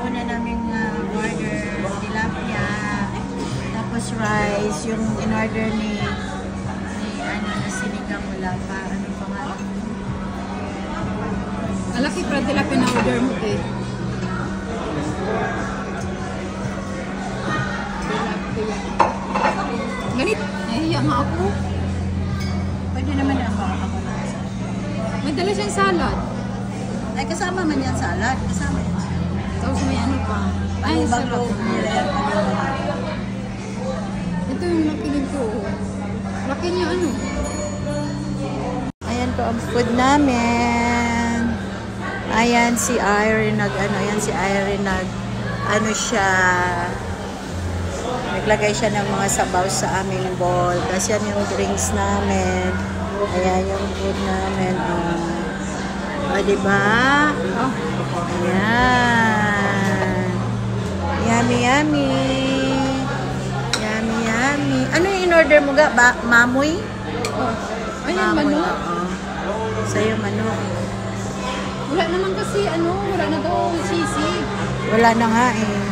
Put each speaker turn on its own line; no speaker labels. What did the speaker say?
una naming order, tilapia, tapos rice, yung in-order ni ano na sinigang wala pa, ano pangalan?
Malaki pa tilapia na order mo eh. Ganit, nahiya nga ako.
Pwede naman ang baka ako na.
May dala siyang salad.
Ay, kasama man yan salad. Kasama yan.
Tapos may ano pa. Ay,
Bago,
sarap. Ito yung nakinig ko. Laki niya ano.
Ayan po ang food namin. Ayan si Irene ayan si Irene ano siya, naglagay siya ng mga sabaw sa aming bowl. Tapos yan yung drinks namin. Ayan yung food namin. Diba? Oh, ayan. Yummy, yummy. Yummy, yummy. Ano yung in-order mo ga? Mamoy?
Oh. Ayan, manok.
Sa'yo, manok.
Wala naman kasi, wala na daw sisig.
Wala na nga eh.